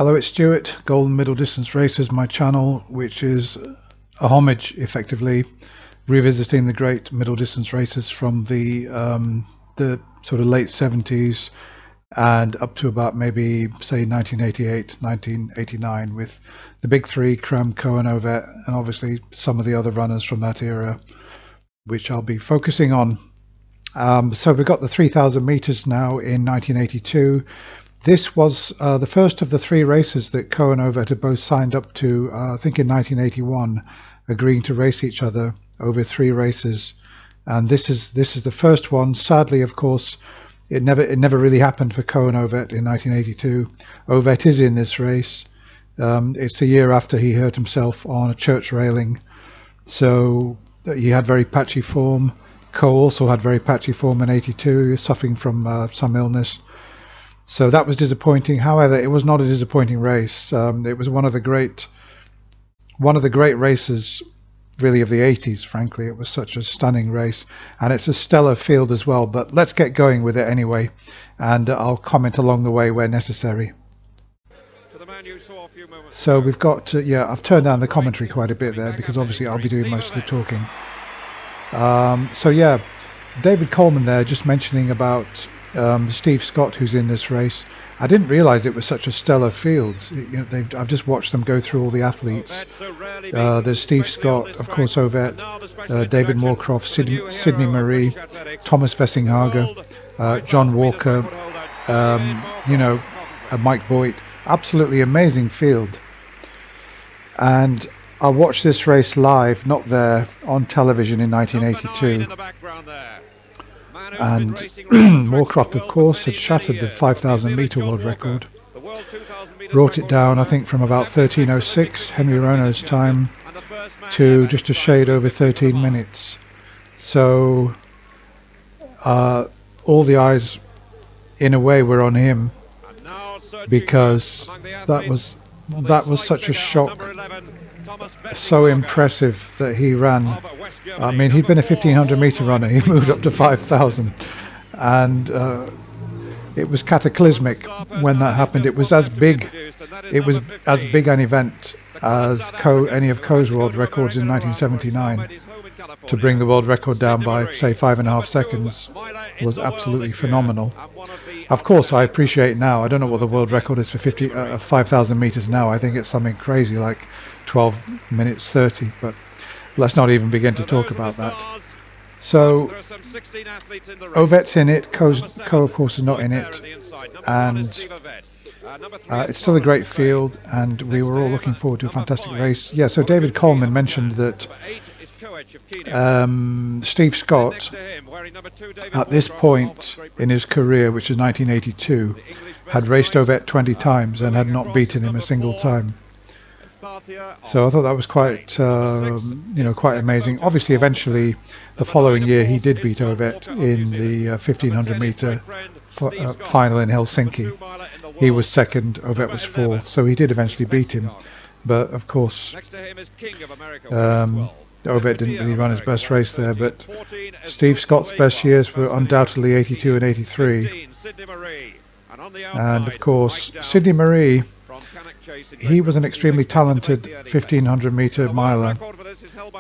Hello, it's Stuart, Golden Middle Distance Racers, my channel, which is a homage, effectively, revisiting the great middle distance racers from the sort of late 70s and up to about maybe, say, 1988, 1989, with the big three, Cram, Cohen, Ovet, and obviously some of the other runners from that era, which I'll be focusing on. So we've got the 3,000 meters now in 1982. This was the first of the three races that Cohen and Ovet had both signed up to, I think in 1981, agreeing to race each other over three races. And this is the first one. Sadly, of course, it never really happened for Cohen and Ovet in 1982. Ovet is in this race. It's a year after he hurt himself on a church railing, so he had very patchy form. Coe also had very patchy form in 82. He was suffering from some illness. So that was disappointing. However, it was not a disappointing race. It was one of the great races, really, of the 80s. Frankly, it was such a stunning race, and it's a stellar field as well. But let's get going with it anyway, and I'll comment along the way where necessary. So we've got, I've turned down the commentary quite a bit there because obviously I'll be doing most of the talking. David Coleman there, just mentioning about Steve Scott, who's in this race. I didn't realize it was such a stellar field. I've just watched them go through all the athletes. There's Steve Scott, of course, Ovet, David Moorcroft, Sydney Marie, Thomas Vessinghager, John Walker, Mike Boyd. Absolutely amazing field. And I watched this race live, not there, on television in 1982. And Moorcroft, of course, had shattered the 5,000 metre world record, brought it down, I think, from about 13:06, Henry Rono's time, to just a shade over 13 minutes. So all the eyes, in a way, were on him, because that was such a shock. So impressive that he ran. I mean, he'd been a 1,500 metre runner. He moved up to 5,000, and it was cataclysmic when that happened. It was as big an event as any of Coe's world records in 1979. To bring the world record down by, say, 5.5 seconds was absolutely phenomenal. Of course, I appreciate now, I don't know what the world record is for 5,000 meters now. I think it's something crazy like 12 minutes 30, but let's not even begin to talk about that. So Ovet's in it, Coe of course is not in it, and it's still a great field, and we were all looking forward to a fantastic race. Yeah, so David Coleman mentioned that Steve Scott, at this point in his career, which is 1982, had raced Ovet 20 times and had not beaten him a single time. So I thought that was quite amazing. Obviously, eventually, the following year, he did beat Ovet in the 1,500 metre final in Helsinki. He was second, Ovet was fourth, so he did eventually beat him. But of course, Ovet didn't really run his best race there, but Steve Scott's best years were undoubtedly 82 and 83. And of course, Sydney Marie, he was an extremely talented 1,500 metre miler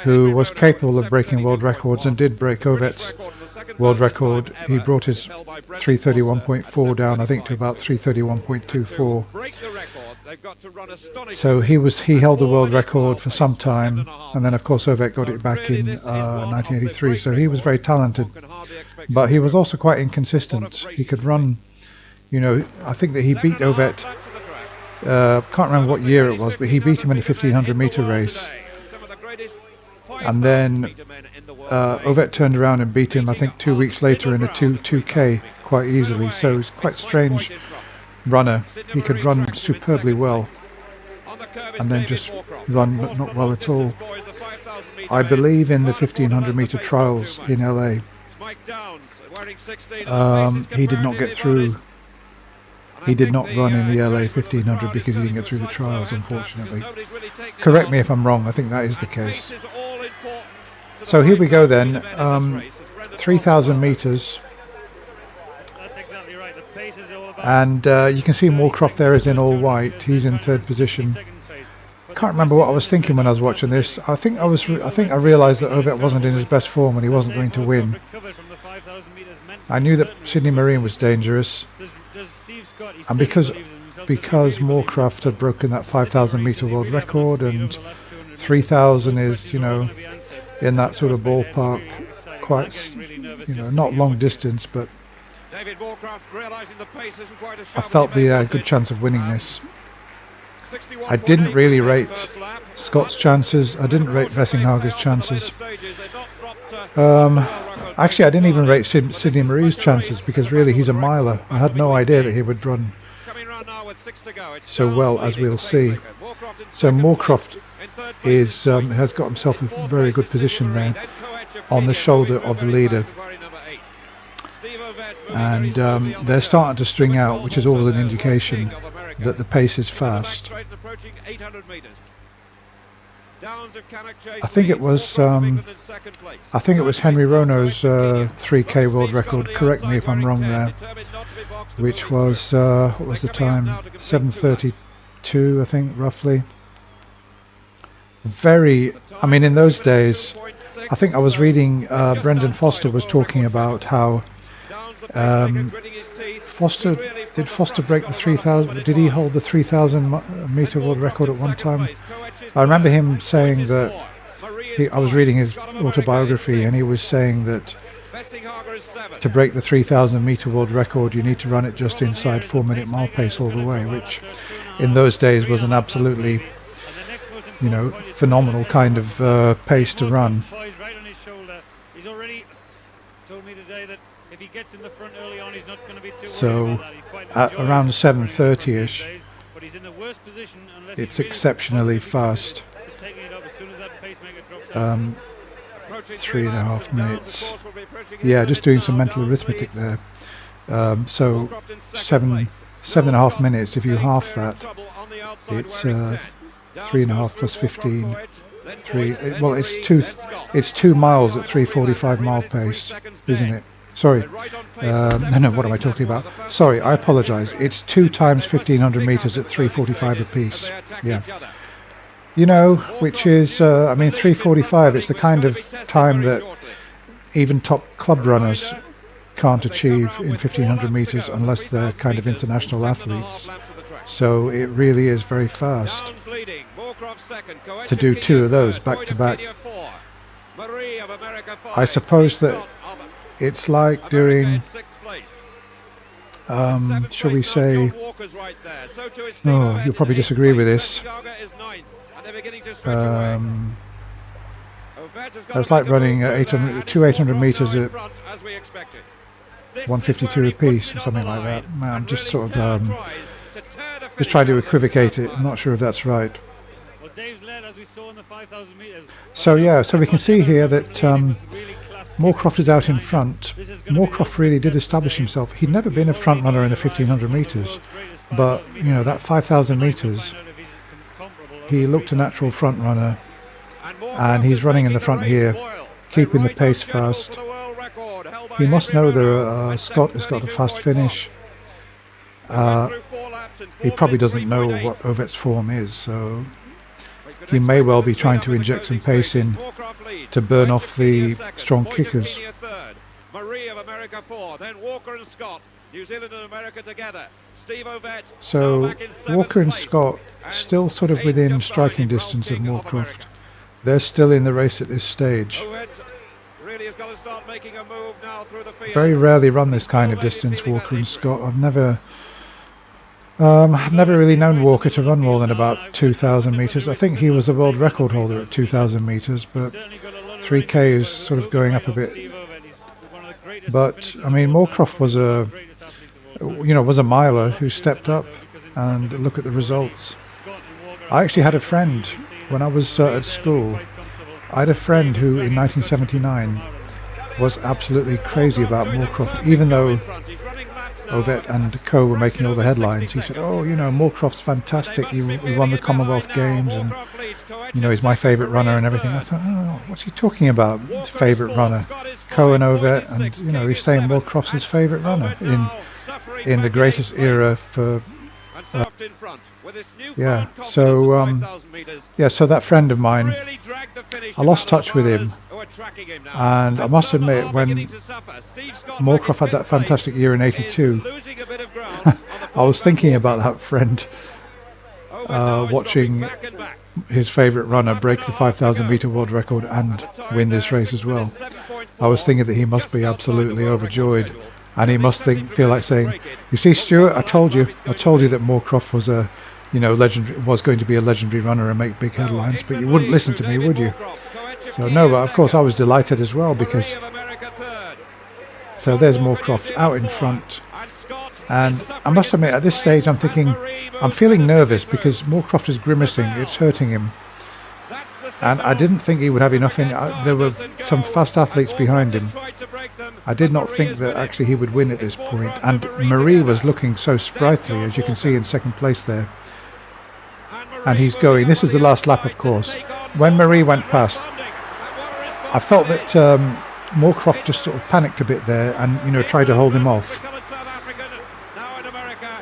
who was capable of breaking world records and did break Ovet's world record. He brought his 331.4 down, I think, to about 331.24. So he held the world record for some time, and then of course Ovet got it back in 1983. So he was very talented, but he was also quite inconsistent. He could run, I think that he beat Ovet. Can't remember what year it was, but he beat him in a 1,500 metre race, and then Ovet turned around and beat him, I think, 2 weeks later in a 2K quite easily. So he's quite strange runner. He could run superbly well and then just run not well at all. I believe in the 1,500 metre trials in LA, he did not get through. He did not run in the LA 1,500 because he didn't get through the trials, unfortunately. Correct me if I'm wrong, I think that is the case. So here we go then, 3,000 metres. And you can see Moorcroft there is in all white. He's in third position. Can't remember what I was thinking when I was watching this. I think I realised that Ovet wasn't in his best form and he wasn't going to win. I knew that Sydney Marine was dangerous, and because Moorcroft had broken that 5,000 metre world record, and 3,000 is, you know, in that sort of ballpark, quite, you know, not long distance, but I felt the good chance of winning this. I didn't really rate Scott's chances. I didn't rate Vessinghager's chances. Actually, I didn't even rate Sydney Marie's chances, because really he's a miler. I had no idea that he would run so well, as we'll see. So Moorcroft has got himself a very good position there on the shoulder of the leader. And they're starting to string out, which is always an indication that the pace is fast. I think it was Henry Rono's 3K world record. Correct me if I'm wrong there. Which was what was the time? 7:32, I think, roughly. I mean, in those days, I think I was reading Brendan Foster was talking about how did Foster break the 3,000? Did he hold the 3,000 metre world record at one time? I remember him saying that I was reading his autobiography, and he was saying that to break the 3,000 metre world record, you need to run it just inside 4-minute mile pace all the way, which in those days was an absolutely, you know, phenomenal kind of pace to run. So at around 7:30ish, it's exceptionally fast. 3.5 minutes. Yeah, just doing some mental arithmetic there. So 7.5 minutes. If you half that, it's 3.5 plus 15. Well, it's 2 miles at 3:45 mile pace, isn't it? Sorry. No, what am I talking about? Sorry, I apologise. It's 2 times 1,500 metres at 3:45 apiece. Yeah. You know, which is, I mean, 3:45, it's the kind of time that even top club runners can't achieve in 1,500 metres unless they're kind of international athletes. So it really is very fast to do 2 of those back to back. I suppose that it's like doing, shall we say, oh, you'll probably disagree with this. It's like running 800 metres at 152 apiece or something like that. I'm just sort of just trying to equivocate it. I'm not sure if that's right. So yeah, so we can see here that Moorcroft is out in front. Moorcroft really did establish himself. He'd never been a front runner in the 1,500 metres, but you know, that 5,000 metres, he looked a natural front runner, and he's running in the front here, keeping the pace fast. He must know that Scott has got a fast finish. He probably doesn't know what Ovet's form is, so he may well be trying to inject some pace in to burn off the strong kickers. So Walker and Scott still sort of within striking distance of Moorcroft. They're still in the race at this stage. Very rarely run this kind of distance, Walker and Scott. I've never really known Walker to run more than about 2,000 metres. I think he was a world record holder at 2,000 metres, but 3K is sort of going up a bit. But I mean, Moorcroft was a miler who stepped up, and look at the results. I actually had a friend when I was at school. I had a friend who in 1979 was absolutely crazy about Moorcroft, even though Ovet and Co were making all the headlines. He said, oh, you know, Moorcroft's fantastic, he won the Commonwealth Games, and you know, he's my favourite runner and everything. I thought, oh, what's he talking about, favourite runner? Co and Ovet, and you know, he's saying Moorcroft's his favourite runner in the greatest era for yeah. So yeah, so that friend of mine, I lost touch with him, and I must admit, when Moorcroft had that fantastic year in '82, I was thinking about that friend, watching his favourite runner break the 5,000 metre world record and win this race as well. I was thinking that he must be absolutely overjoyed, and he must feel like saying, "You see, Stuart, I told you that Moorcroft was a, was going to be a legendary runner and make big headlines, but you wouldn't listen to me, would you?" So no, but of course I was delighted as well, because so there's Moorcroft out in front, and I must admit at this stage I'm feeling nervous because Moorcroft is grimacing, it's hurting him, and I didn't think he would have enough in. There were some fast athletes behind him. I did not think that actually he would win at this point, and Marie was looking so sprightly, as you can see in second place there, and he's going. This is the last lap, of course. When Marie went past, I felt that Moorcroft just sort of panicked a bit there and tried to hold him off.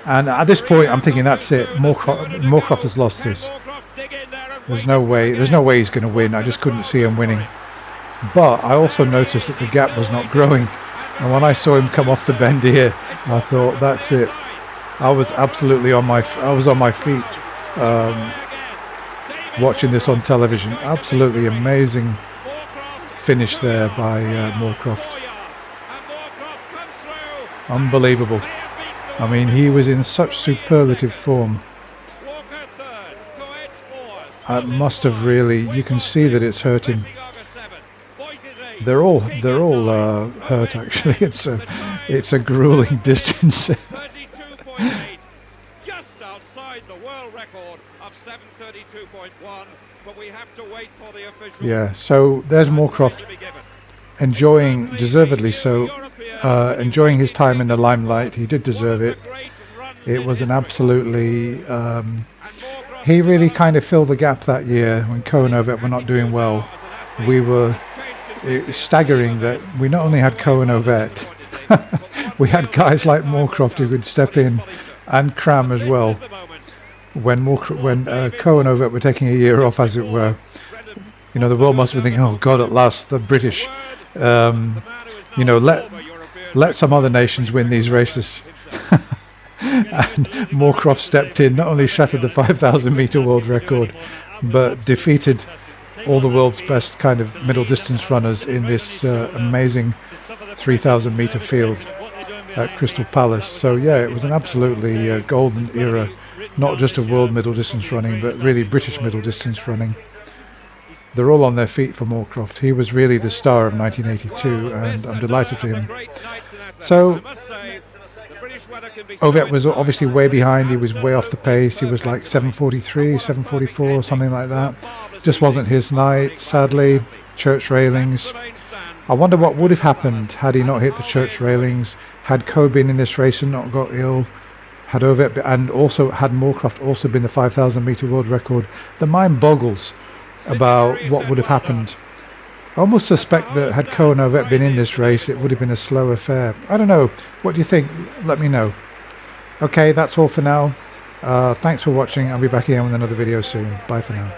And at this point I'm thinking, that's it, Moorcroft has lost this. There's no way he's going to win. I just couldn't see him winning. But I also noticed that the gap was not growing, and when I saw him come off the bend here, I thought, that's it. I was absolutely on my feet watching this on television. Absolutely amazing finish there by Moorcroft. Unbelievable. I mean, he was in such superlative form. It must have really, you can see that it's hurt him. They're all hurt actually. It's a grueling distance. Just outside the world record of 7:32.1, but we have to wait for the official. Yeah, so there's Moorcroft enjoying, deservedly so, enjoying his time in the limelight. He did deserve it. It was an absolutely he really kind of filled the gap that year when Cohen Ovett were not doing well. It's staggering that we not only had Cohen Ovett, we had guys like Moorcroft who could step in, and Cram as well. When Cohen Ovett were taking a year off, as it were, the world must have been thinking, "Oh God, at last the British, let some other nations win these races." And Moorcroft stepped in, not only shattered the 5,000 metre world record, but defeated all the world's best kind of middle distance runners in this amazing 3,000 metre field at Crystal Palace. So yeah, it was an absolutely golden era, not just of world middle distance running, but really British middle distance running. They're all on their feet for Moorcroft. He was really the star of 1982, and I'm delighted for him. So Ovett was obviously way behind. He was way off the pace. He was like 7:43, 7:44, something like that. Just wasn't his night, sadly. Church railings. I wonder what would have happened had he not hit the church railings, had Coe been in this race and not got ill, had Ovett and also had Moorcroft also been the 5,000 metre world record. The mind boggles about what would have happened. I almost suspect that had Coe and Ovett been in this race, it would have been a slow affair. I don't know. What do you think? Let me know. Okay, that's all for now. Thanks for watching. I'll be back again with another video soon. Bye for now.